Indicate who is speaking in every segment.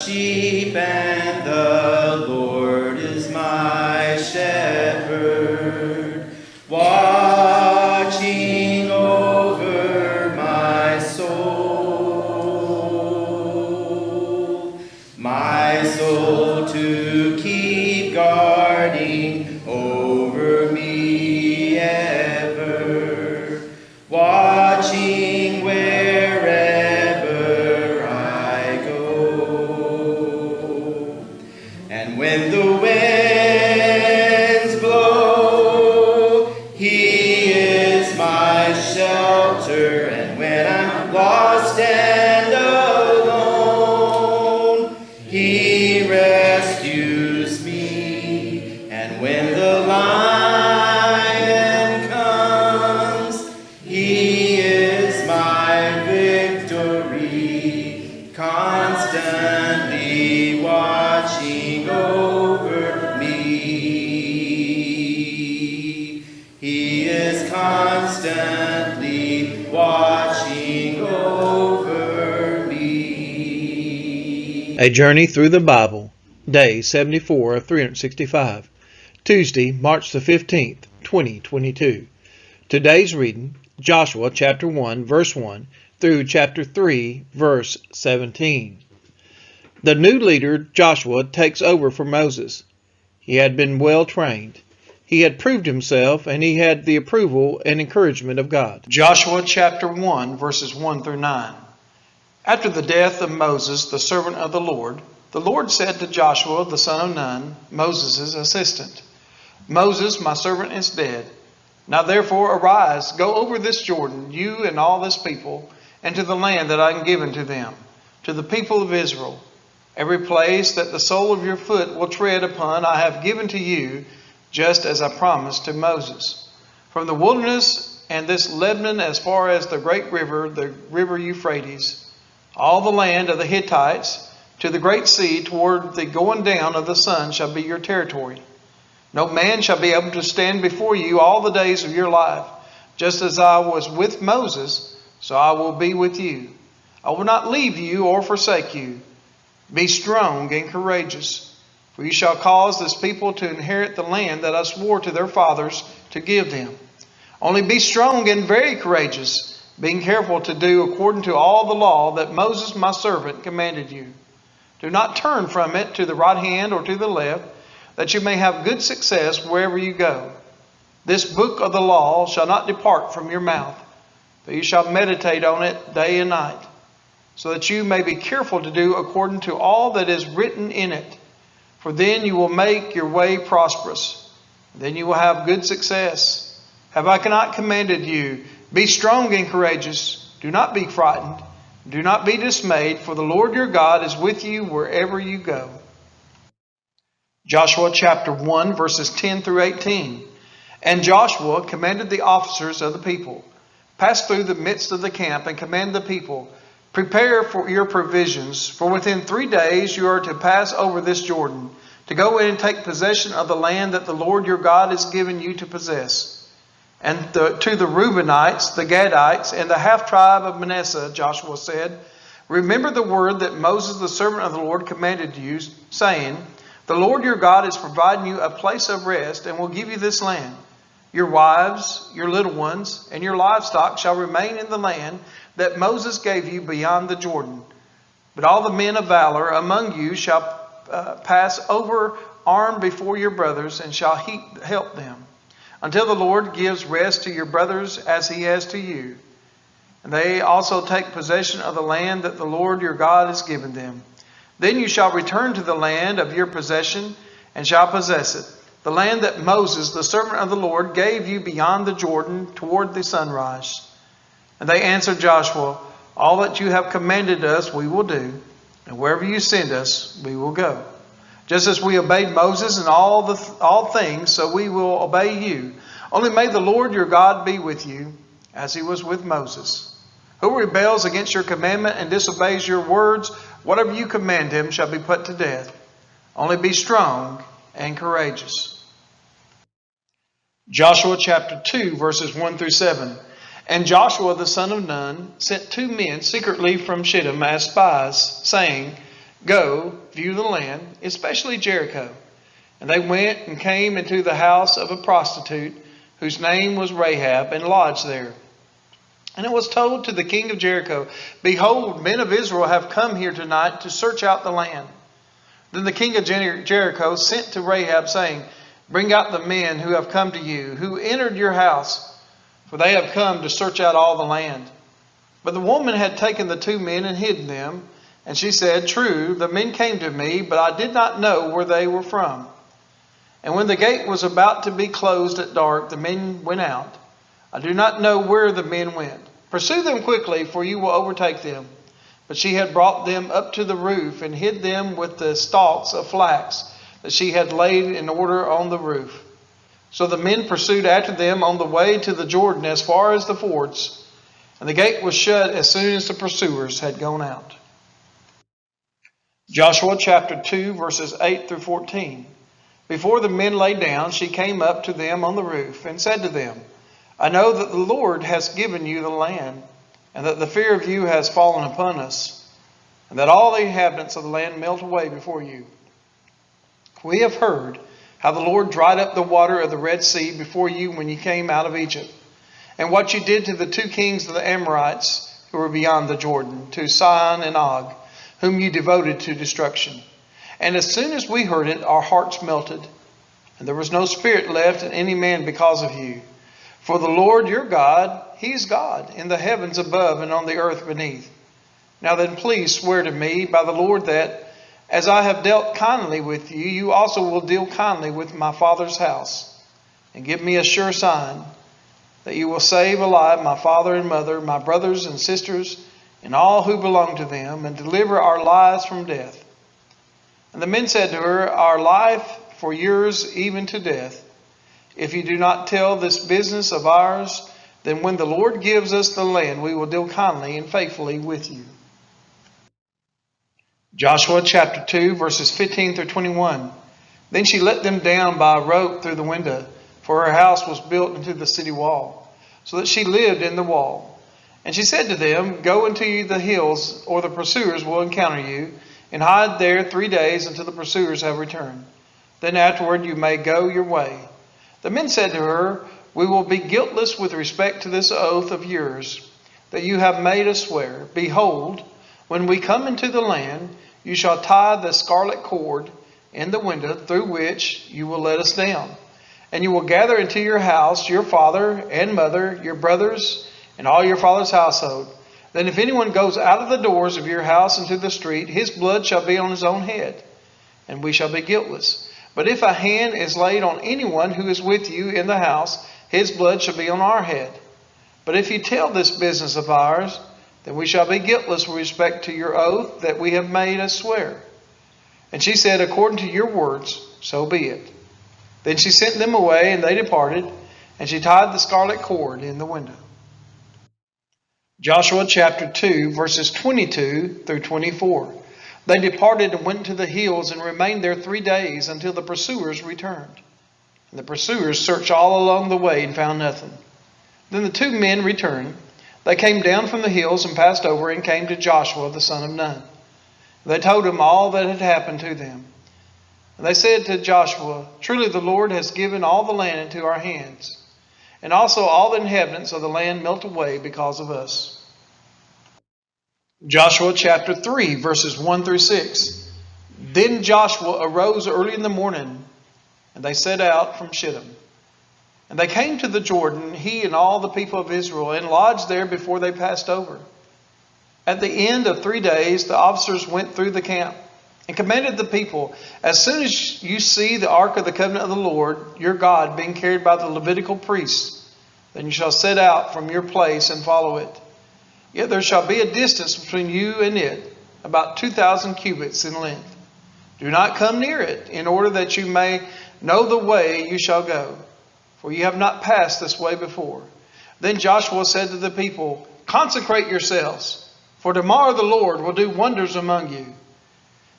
Speaker 1: sheep, and the Lord is my shepherd, watching over my soul to keep guarding over me ever, watching wherever I go. And when the winds blow, He is my shelter, and when I'm lost and alone, He rescues me. And when the lion comes, He is my victory, constantly watching over me. He is constantly watching over me.
Speaker 2: A Journey Through the Bible, Day 74 of 365, Tuesday, March the 15th, 2022. Today's reading, Joshua chapter 1, verse 1 through chapter 3, verse 17. The new leader, Joshua, takes over for Moses. He had been well trained. He had proved himself, and he had the approval and encouragement of God. Joshua chapter 1, verses 1 through 9. After the death of Moses, the servant of the Lord said to Joshua, the son of Nun, Moses' assistant, Moses, my servant, is dead. Now therefore arise, go over this Jordan, you and all this people, and to the land that I am given to them, to the people of Israel. Every place that the sole of your foot will tread upon I have given to you, just as I promised to Moses. From the wilderness and this Lebanon as far as the great river, the river Euphrates, all the land of the Hittites, to the great sea toward the going down of the sun shall be your territory. No man shall be able to stand before you all the days of your life. Just as I was with Moses, so I will be with you. I will not leave you or forsake you. Be strong and courageous, for you shall cause this people to inherit the land that I swore to their fathers to give them. Only be strong and very courageous, being careful to do according to all the law that Moses my servant commanded you. Do not turn from it to the right hand or to the left, that you may have good success wherever you go. This book of the law shall not depart from your mouth, but you shall meditate on it day and night, so that you may be careful to do according to all that is written in it. For then you will make your way prosperous. Then you will have good success. Have I not commanded you? Be strong and courageous. Do not be frightened. Do not be dismayed, for the Lord your God is with you wherever you go. Joshua chapter 1, verses 10 through 18. And Joshua commanded the officers of the people, pass through the midst of the camp and command the people, prepare for your provisions, for within 3 days you are to pass over this Jordan, to go in and take possession of the land that the Lord your God has given you to possess. And to the Reubenites, the Gadites, and the half-tribe of Manasseh, Joshua said, remember the word that Moses, the servant of the Lord, commanded you, saying, the Lord your God is providing you a place of rest and will give you this land. Your wives, your little ones, and your livestock shall remain in the land that Moses gave you beyond the Jordan. But all the men of valor among you shall pass over armed before your brothers and shall help them, until the Lord gives rest to your brothers as he has to you. And they also take possession of the land that the Lord your God has given them. Then you shall return to the land of your possession and shall possess it, the land that Moses, the servant of the Lord, gave you beyond the Jordan toward the sunrise. And they answered Joshua, all that you have commanded us we will do, and wherever you send us we will go. Just as we obeyed Moses in all things, so we will obey you. Only may the Lord your God be with you, as he was with Moses. Who rebels against your commandment and disobeys your words, whatever you command him shall be put to death. Only be strong and courageous. Joshua chapter 2, verses 1 through 7. And Joshua the son of Nun sent 2 men secretly from Shittim as spies, saying, Go, view the land, especially Jericho. And they went and came into the house of a prostitute whose name was Rahab, and lodged there. And it was told to the king of Jericho, Behold, men of Israel have come here tonight to search out the land. Then the king of Jericho sent to Rahab, saying, Bring out the men who have come to you, who entered your house, for they have come to search out all the land. But the woman had taken the 2 men and hidden them. And she said, True, the men came to me, but I did not know where they were from. And when the gate was about to be closed at dark, the men went out. I do not know where the men went. Pursue them quickly, for you will overtake them. But she had brought them up to the roof and hid them with the stalks of flax that she had laid in order on the roof. So the men pursued after them on the way to the Jordan as far as the fords. And the gate was shut as soon as the pursuers had gone out. Joshua chapter 2, verses 8 through 14. Before the men lay down, she came up to them on the roof and said to them, I know that the Lord has given you the land, and that the fear of you has fallen upon us, and that all the inhabitants of the land melt away before you. We have heard how the Lord dried up the water of the Red Sea before you when you came out of Egypt, and what you did to the 2 kings of the Amorites who were beyond the Jordan, to Sihon and Og, whom you devoted to destruction. And as soon as we heard it, our hearts melted, and there was no spirit left in any man because of you. For the Lord your God, He is God in the heavens above and on the earth beneath. Now then, please swear to me by the Lord that, as I have dealt kindly with you, you also will deal kindly with my father's house. And give me a sure sign that you will save alive my father and mother, my brothers and sisters, and all who belong to them, and deliver our lives from death. And the men said to her, Our life for yours even to death. If you do not tell this business of ours, then when the Lord gives us the land, we will deal kindly and faithfully with you. Joshua chapter 2, verses 15 through 21. Then she let them down by a rope through the window, for her house was built into the city wall, so that she lived in the wall. And she said to them, Go into the hills, or the pursuers will encounter you, and hide there 3 days until the pursuers have returned. Then afterward you may go your way. The men said to her, We will be guiltless with respect to this oath of yours that you have made us swear. Behold, when we come into the land, you shall tie the scarlet cord in the window through which you will let us down. And you will gather into your house your father and mother, your brothers, and all your father's household. Then if anyone goes out of the doors of your house into the street, his blood shall be on his own head, and we shall be guiltless. But if a hand is laid on anyone who is with you in the house, his blood shall be on our head. But if you tell this business of ours, then we shall be guiltless with respect to your oath that we have made us swear. And she said, According to your words, so be it. Then she sent them away, and they departed, and she tied the scarlet cord in the window. Joshua chapter 2, verses 22 through 24. They departed and went to the hills and remained there 3 days until the pursuers returned. And the pursuers searched all along the way and found nothing. Then the 2 men returned. They came down from the hills and passed over and came to Joshua the son of Nun. They told him all that had happened to them. And they said to Joshua, Truly the Lord has given all the land into our hands, and also all the inhabitants of the land melt away because of us. Joshua chapter 3, verses 1 through 6. Then Joshua arose early in the morning, and they set out from Shittim. And they came to the Jordan, he and all the people of Israel, and lodged there before they passed over. At the end of 3 days, the officers went through the camp and commanded the people, As soon as you see the ark of the covenant of the Lord, your God, being carried by the Levitical priests, then you shall set out from your place and follow it. Yet there shall be a distance between you and it, about 2,000 cubits in length. Do not come near it, in order that you may know the way you shall go, for you have not passed this way before. Then Joshua said to the people, Consecrate yourselves, for tomorrow the Lord will do wonders among you.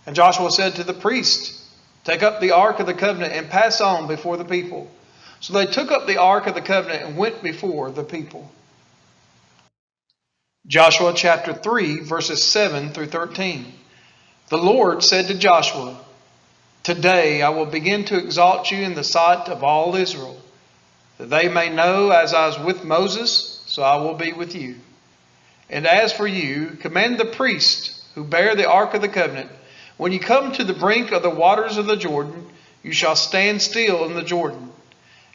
Speaker 2: And Joshua said to the priests, Take up the ark of the covenant and pass on before the people. So they took up the ark of the covenant and went before the people. Joshua chapter 3, verses 7 through 13. The Lord said to Joshua, "Today I will begin to exalt you in the sight of all Israel, that they may know as I was with Moses, so I will be with you. And as for you, command the priests who bear the ark of the covenant, when you come to the brink of the waters of the Jordan, you shall stand still in the Jordan."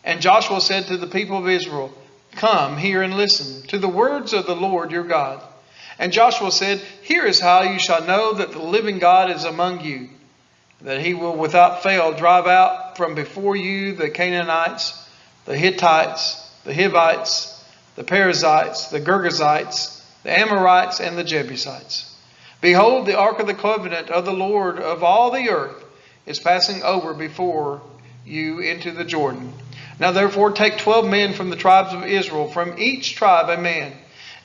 Speaker 2: And Joshua said to the people of Israel, "Come, hear and listen to the words of the Lord your God." And Joshua said, "Here is how you shall know that the living God is among you, that he will without fail drive out from before you the Canaanites, the Hittites, the Hivites, the Perizzites, the Girgashites, the Amorites, and the Jebusites. Behold, the ark of the covenant of the Lord of all the earth is passing over before you into the Jordan. Now therefore take 12 men from the tribes of Israel, from each tribe a man.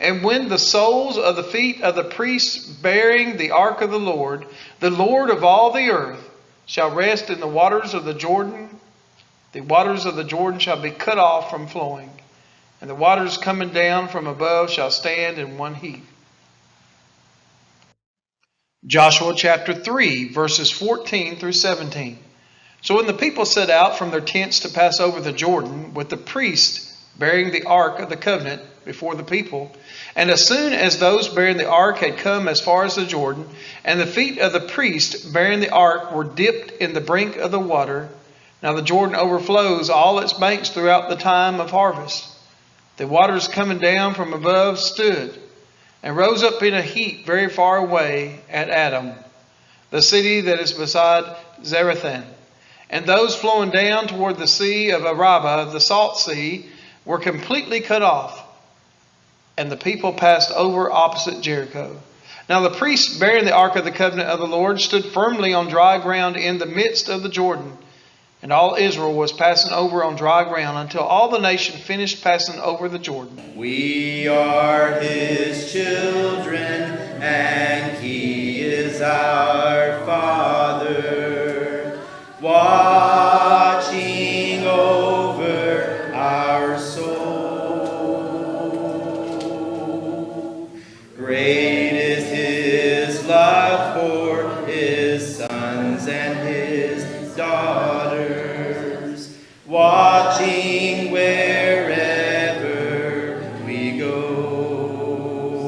Speaker 2: And when the soles of the feet of the priests bearing the ark of the Lord of all the earth, shall rest in the waters of the Jordan shall be cut off from flowing, and the waters coming down from above shall stand in one heap." Joshua chapter 3, verses 14 through 17. So when the people set out from their tents to pass over the Jordan, with the priest bearing the ark of the covenant before the people, and as soon as those bearing the ark had come as far as the Jordan, and the feet of the priest bearing the ark were dipped in the brink of the water, now the Jordan overflows all its banks throughout the time of harvest. The waters coming down from above stood, and rose up in a heap very far away at Adam, the city that is beside Zarethan. And those flowing down toward the sea of Arabah, the salt sea, were completely cut off, and the people passed over opposite Jericho. Now the priests bearing the ark of the covenant of the Lord stood firmly on dry ground in the midst of the Jordan, and all Israel was passing over on dry ground until all the nation finished passing over the Jordan.
Speaker 1: We are his children, and he is our Father, watching over our soul. Great is his love for his sons and his daughters, watching with